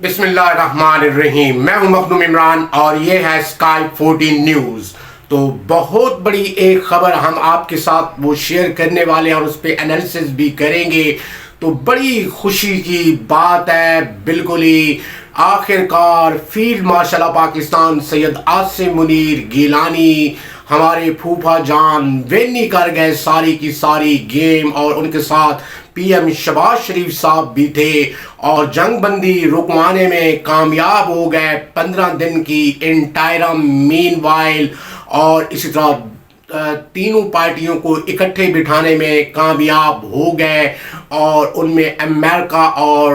بسم اللہ الرحمن الرحیم. میں ہوں مخدوم عمران اور یہ ہے اسکائی 14 نیوز. تو بہت بڑی ایک خبر ہم آپ کے ساتھ وہ شیئر کرنے والے ہیں اور اس پہ انالیسس بھی کریں گے. تو بڑی خوشی کی بات ہے, بالکل ہی آخر کار field marshal of Pakistan Syed Asim Munir Gilani ہمارے پھوپھا جان ونی کر گئے ساری کی ساری گیم, اور ان کے ساتھ پی ایم شہباز شریف صاحب بھی تھے اور جنگ بندی رکوانے میں کامیاب ہو گئے 15 دن کی انٹائرم مین وائل, اور اسی طرح تینوں پارٹیوں کو اکٹھے بٹھانے میں کامیاب ہو گئے, اور ان میں امریکہ اور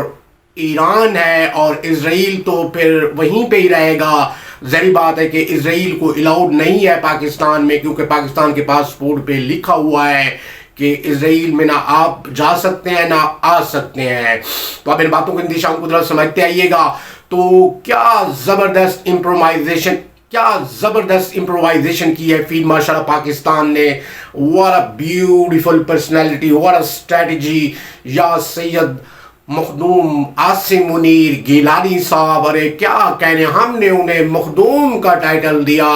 ایران ہے اور اسرائیل تو پھر وہیں پہ ہی رہے گا. ظاہر بات ہے کہ اسرائیل کو الاؤڈ نہیں ہے پاکستان میں, کیونکہ پاکستان کے پاسپورٹ پہ لکھا ہوا ہے کہ اسرائیل میں نہ آپ جا سکتے ہیں نہ آ سکتے ہیں. تو اب ان باتوں کو اندیشوں کو ذرا سمجھتے آئیے گا. تو کیا زبردست امپرووائزیشن کی ہے فیلڈ مارشل آف پاکستان نے. what a beautiful personality, what a strategy. یا سید مخدوم عاصم منیر گیلانی صاحب, ارے کیا کہنے, ہم نے انہیں مخدوم کا ٹائٹل دیا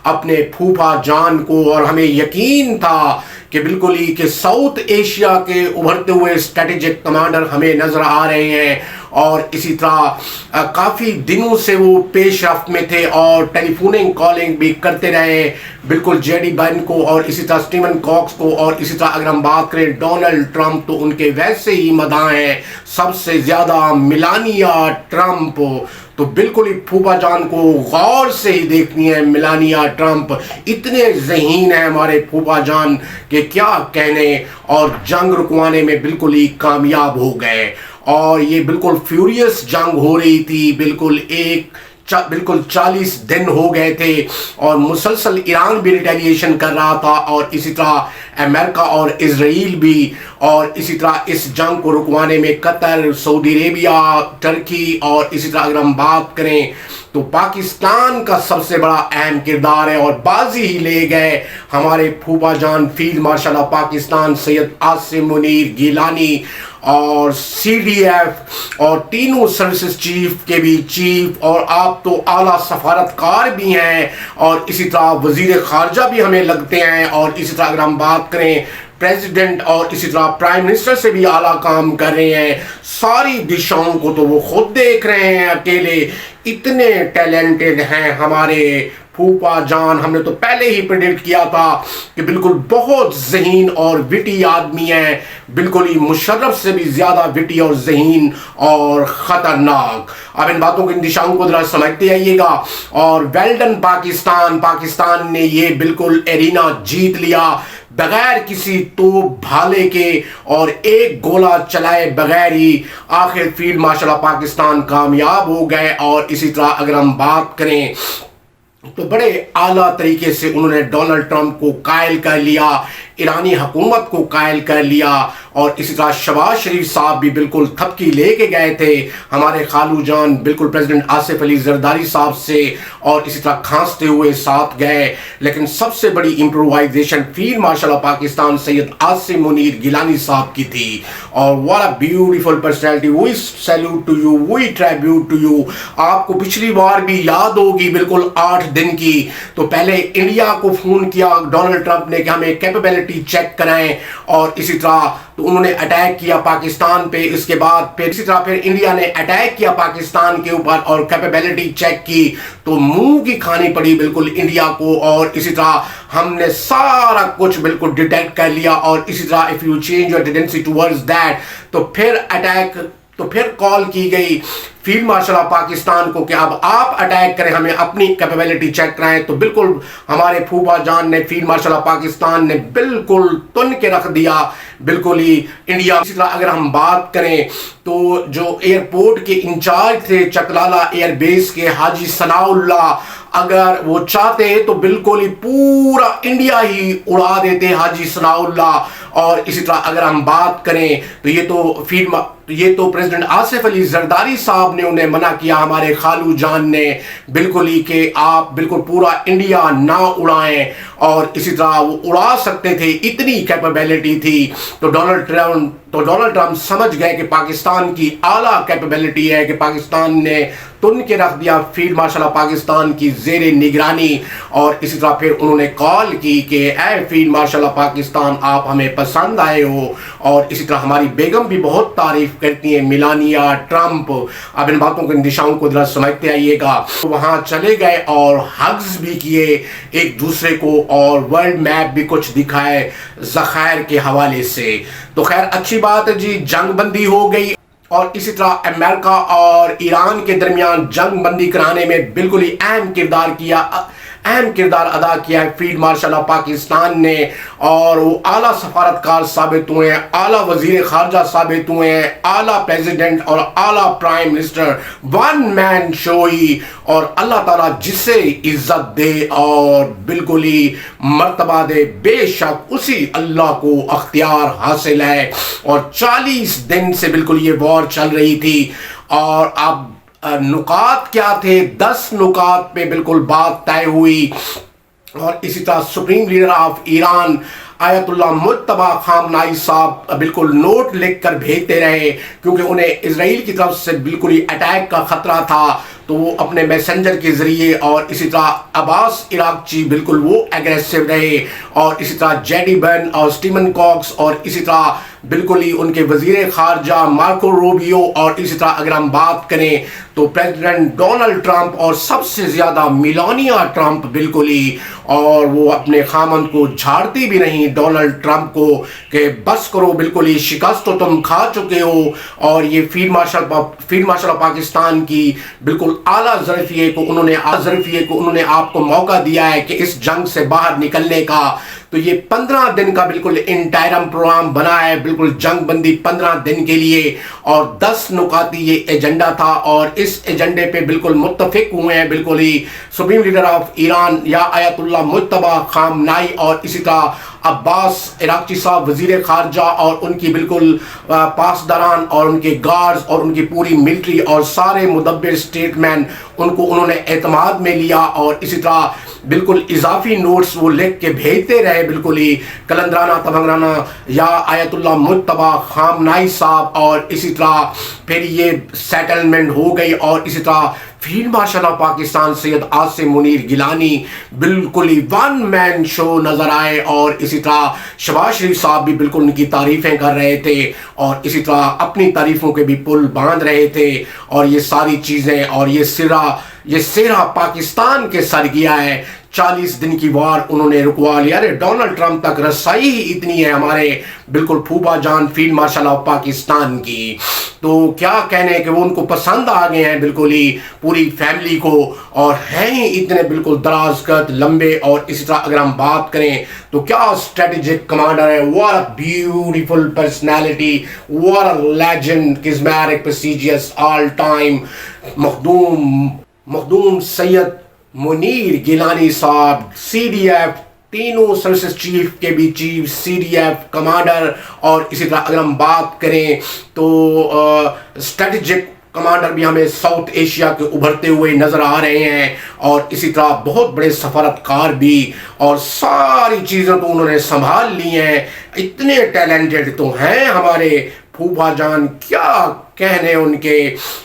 اپنے پھوپھا جان کو, اور ہمیں یقین تھا کہ بالکل ہی کہ ساؤتھ ایشیا کے ابھرتے ہوئے اسٹریٹجک کمانڈر ہمیں نظر آ رہے ہیں. اور اسی طرح کافی دنوں سے وہ پیش رفت میں تھے اور ٹیلی فوننگ کالنگ بھی کرتے رہے بالکل جے ڈی بائن کو, اور اسی طرح اسٹیون کاکس کو, اور اسی طرح اگر ہم بات کریں ڈونلڈ ٹرمپ تو ان کے ویسے ہی مداح ہیں سب سے زیادہ میلانیا ٹرمپ. تو بالکل ہی پھوپھا جان کو غور سے ہی دیکھنی ہے میلانیا ٹرمپ, اتنے ذہین ہیں ہمارے پھوپھا جان کہ کیا کہنے, اور جنگ رکوانے میں بالکل ہی کامیاب ہو گئے. اور یہ بالکل فیوریس جنگ ہو رہی تھی, بالکل 40 دن ہو گئے تھے, اور مسلسل ایران بھی ریٹیلیشن کر رہا تھا, اور اسی طرح امریکہ اور اسرائیل بھی, اور اسی طرح اس جنگ کو رکوانے میں قطر, سعودی عربیہ, ٹرکی, اور اسی طرح اگر ہم بات کریں تو پاکستان کا سب سے بڑا اہم کردار ہے, اور بازی ہی لے گئے ہمارے پھوپھا جان field marshal of Pakistan Syed Asim Munir Gilani, اور سی ڈی ایف اور تینوں سروسز چیف کے بھی چیف, اور آپ تو اعلیٰ سفارتکار بھی ہیں, اور اسی طرح وزیر خارجہ بھی ہمیں لگتے ہیں, اور اسی طرح اگر ہم بات کریں پریزیڈنٹ اور اسی طرح پرائم منسٹر سے بھی اعلیٰ کام کر رہے ہیں. ساری دشاؤں کو تو وہ خود دیکھ رہے ہیں اکیلے, اتنے ٹیلنٹڈ ہیں ہمارے پھوپھا جان. ہم نے تو پہلے ہی پریڈکٹ کیا تھا کہ بالکل بہت ذہین اور وٹی آدمی ہیں, بالکل ہی مشرف سے بھی زیادہ وٹی اور ذہین اور خطرناک. اب ان باتوں کے اندیشوں کو ذرا سمجھتے آئیے گا. اور ویل ڈن پاکستان نے یہ بالکل ایرینا جیت لیا بغیر کسی توپ بھالے کے, اور ایک گولہ چلائے بغیر ہی آخر فیلڈ مارشل آف پاکستان کامیاب ہو گئے. اور اسی طرح اگر ہم بات کریں تو بڑے اعلیٰ طریقے سے انہوں نے ڈونلڈ ٹرمپ کو قائل کر لیا, ایرانی حکومت کو قائل کر لیا, اور اسی طرح شہباز شریف صاحب بھی بالکل تھپکی لے کے گئے تھے ہمارے خالو جان بالکل پریزیڈنٹ آصف علی زرداری صاحب سے, اور اسی طرح کھانستے ہوئے ساتھ گئے. لیکن سب سے بڑی improvisation field marshal of Pakistan Syed Asim Munir Gilani صاحب کی تھی, اور what a beautiful personality. we salute to you, we tribute to you. آپ کو پچھلی بار بھی یاد ہوگی بالکل 8 دن کی, تو پہلے انڈیا کو فون کیا ڈونلڈ ٹرمپ نے کہ ہمیں کیپیبلٹی چیک کرائیں, اور اسی طرح تو انہوں نے اٹیک کیا پاکستان پہ. اس کے بعد پھر اسی طرح پھر انڈیا نے اٹیک کیا پاکستان کے اوپر اور کیپیبلٹی چیک کی, تو منہ کی کھانی پڑی بالکل انڈیا کو. اور اسی طرح ہم نے سارا کچھ بالکل ڈیٹیکٹ کر لیا, اور اسی طرح if you change your tendency towards that, تو پھر کال کی گئی فیلڈ مارشل آف پاکستان کو کہ اب آپ اٹیک کریں, ہمیں اپنی کیپیبلٹی چیک کرائیں. تو بالکل ہمارے پھوپھا جان نے فیلڈ مارشل آف پاکستان نے بالکل تن کے رکھ دیا بالکل ہی انڈیا. اسی طرح اگر ہم بات کریں تو جو ایئرپورٹ کے انچارج تھے چکلالہ ایئر بیس کے حاجی ثناء اللہ, اگر وہ چاہتے تو بالکل ہی پورا انڈیا ہی اڑا دیتے حاجی ثناء اللہ. اور اسی طرح اگر ہم بات کریں تو یہ تو پریزیڈنٹ آصف علی زرداری صاحب نے انہیں منع کیا ہمارے خالو جان نے بالکل ہی کہ آپ بالکل پورا انڈیا نہ اڑائیں, اور اسی طرح وہ اڑا سکتے تھے, اتنی کیپیبلٹی تھی. تو ڈونلڈ تو ڈونلڈ ٹرمپ سمجھ گئے کہ پاکستان کی اعلیٰ کیپیبلٹی ہے کہ پاکستان نے تن کے رکھ دیا فیلڈ مارشل آف پاکستان کی زیر نگرانی، اور اسی طرح پھر انہوں نے کال کی کہ a field marshal of Pakistan آپ ہمیں پسند آئے ہو، اور اسی طرح ہماری بیگم بھی بہت تعریف کرتی ہیں میلانیا ٹرمپ۔ اب ان باتوں کے اندیشاؤں کو ذرا سمجھتے آئیے گا۔ وہاں چلے گئے اور ہگز بھی کیے ایک دوسرے کو، اور ورلڈ میپ بھی کچھ دکھائے ذخائر کے حوالے سے۔ تو خیر اچھی بات ہے جی، جنگ بندی ہو گئی، اور اسی طرح امریکہ اور ایران کے درمیان جنگ بندی کرانے میں بالکل ہی اہم کردار ادا کیا ہے فیلڈ مارشل آف پاکستان نے، اور وہ اعلیٰ سفارتکار ثابت ہوئے ہیں، اعلیٰ وزیر خارجہ ثابت ہوئے ہیں، اعلیٰ پریزیڈنٹ اور اعلیٰ پرائم منسٹر، ون مین شوئی، اور اللہ تعالیٰ جسے عزت دے اور بالکل ہی مرتبہ دے، بے شک اسی اللہ کو اختیار حاصل ہے۔ اور 40 دن سے بالکل یہ وار چل رہی تھی، اور اب نکات کیا تھے؟ 10 نکات پہ بالکل بات طے ہوئی، اور اسی طرح سپریم لیڈر آف ایران آیت اللہ مجتبی خامنائی صاحب بالکل نوٹ لکھ کر بھیجتے رہے، کیونکہ انہیں اسرائیل کی طرف سے بالکل ہی اٹیک کا خطرہ تھا، تو وہ اپنے میسنجر کے ذریعے، اور اسی طرح عباس عراقچی بالکل وہ ایگریسو رہے، اور اسی طرح جیڈی بن اور سٹیون کاکس، اور اسی طرح بالکل ہی ان کے وزیر خارجہ مارکو روبیو، اور اسی طرح اگر ہم بات کریں تو پریزیڈنٹ ڈونلڈ ٹرمپ، اور سب سے زیادہ میلانیا ٹرمپ بالکل ہی، اور وہ اپنے خامند کو جھاڑتی بھی نہیں ڈونلڈ ٹرمپ کو کہ بس کرو، بالکل ہی شکست تو تم کھا چکے ہو، اور یہ فیلڈ مارشل آف پاکستان کی بالکل اعلیٰ ظرفیے کو انہوں نے آپ کو موقع دیا ہے کہ اس جنگ سے باہر نکلنے کا۔ تو یہ 15 دن کا بالکل انٹائرم پروگرام بنا ہے، بالکل جنگ بندی 15 دن کے لیے، اور 10 نکاتی یہ ایجنڈا تھا، اور اس ایجنڈے پہ بالکل متفق ہوئے ہیں بالکل ہی سپریم لیڈر آف ایران یا آیت اللہ مجتبی خامنائی، اور اسی طرح عباس عراقچی صاحب وزیر خارجہ، اور ان کی بالکل پاسداران اور ان کے گارڈز اور ان کی پوری ملٹری اور سارے مدبر اسٹیٹ مین، ان کو انہوں نے اعتماد میں لیا، اور اسی طرح بالکل اضافی نوٹس وہ لکھ کے بھیجتے رہے بالکل ہی کلندرانہ تمنگرانہ یا آیت اللہ مجتبی خامنائی صاحب، اور اسی طرح پھر یہ سیٹلمنٹ ہو گئی، اور اسی طرح field marshal of Pakistan Syed Asim Munir Gilani بالکل ہی ون مین شو نظر آئے، اور اسی طرح شہباز شریف صاحب بھی بالکل ان کی تعریفیں کر رہے تھے، اور اسی طرح اپنی تعریفوں کے بھی پل باندھ رہے تھے، اور یہ ساری چیزیں، اور یہ سہرا پاکستان کے سر گیا ہے۔ 40 دن کی وار انہوں نے رکوا لیا۔ ڈونلڈ ٹرمپ تک رسائی ہی اتنی ہے ہمارے بالکل پھوپا جان فیلڈ مارشل آف پاکستان کی، تو کیا کہنے کہ وہ ان کو پسند آ گئے ہیں بالکل ہی پوری فیملی کو، اور ہیں ہی اتنے بالکل دراز قد لمبے، اور اسی طرح اگر ہم بات کریں تو کیا اسٹریٹجک کمانڈر ہے، what a beautiful personality, what a legend, charismatic, prestigious, all time Makhdoom Syed Munir Gilani صاحب، سی ڈی ایف تینوں سروسز چیف کے بھی chief, C D F commander, اور اسی طرح اگر ہم بات کریں تو اسٹریٹجک کمانڈر بھی ہمیں ساؤتھ ایشیا کے ابھرتے ہوئے نظر آ رہے ہیں، اور اسی طرح بہت بڑے سفارتکار بھی، اور ساری چیزیں تو انہوں نے سنبھال لی ہیں، اتنے ٹیلنٹڈ تو ہیں ہمارے پھوپا جان، کیا کہنے ان کے۔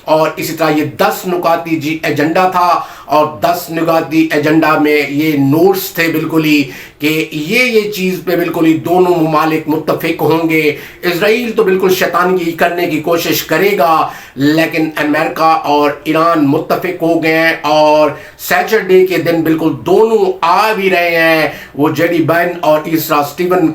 اور اسی طرح یہ 10 نکاتی جی ایجنڈا تھا، اور 10 نکاتی ایجنڈا میں یہ نوٹس تھے بالکل ہی کہ یہ چیز پہ بالکل ہی دونوں ممالک متفق ہوں گے۔ اسرائیل تو بالکل شیطانگی کرنے کی کوشش کرے گا، لیکن امریکہ اور ایران متفق ہو گئے ہیں، اور سیچرڈے کے دن بالکل دونوں آ بھی رہے ہیں، وہ جیڈی بن اور اس طرح سٹیون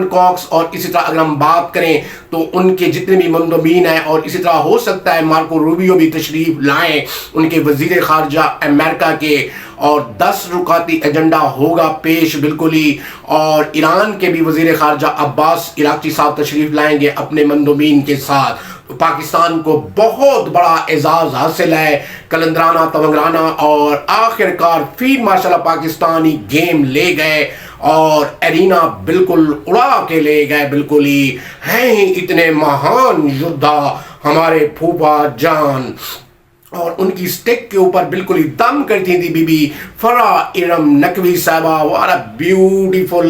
کاکس، اور اسی طرح اگر ہم بات کریں تو ان کے جتنے بھی مندوبین ہیں، اور اسی طرح ہو سکتا ہے مارکو روبیو بھی تشریف لائیں، ان کے وزیر خارجہ امریکہ کے، اور 10 رکاتی ایجنڈا ہوگا پیش بالکل ہی، اور ایران کے بھی وزیر خارجہ عباس عراقچی صاحب تشریف لائیں گے اپنے مندوبین کے ساتھ۔ پاکستان کو بہت بڑا اعزاز حاصل ہے، کلندرانہ تمنگرانہ، اور آخر کار فیلڈ مارشل آف پاکستانی گیم لے گئے، اور ایرینا بالکل اڑا کے لے گئے بالکل ہی، ہیں ہی اتنے مہان یدھا ہمارے پھوپا جان، اور ان کی سٹک کے اوپر بالکل ہی دم کرتی تھی بی بی فرح ارم نقوی صاحبہ۔ what a beautiful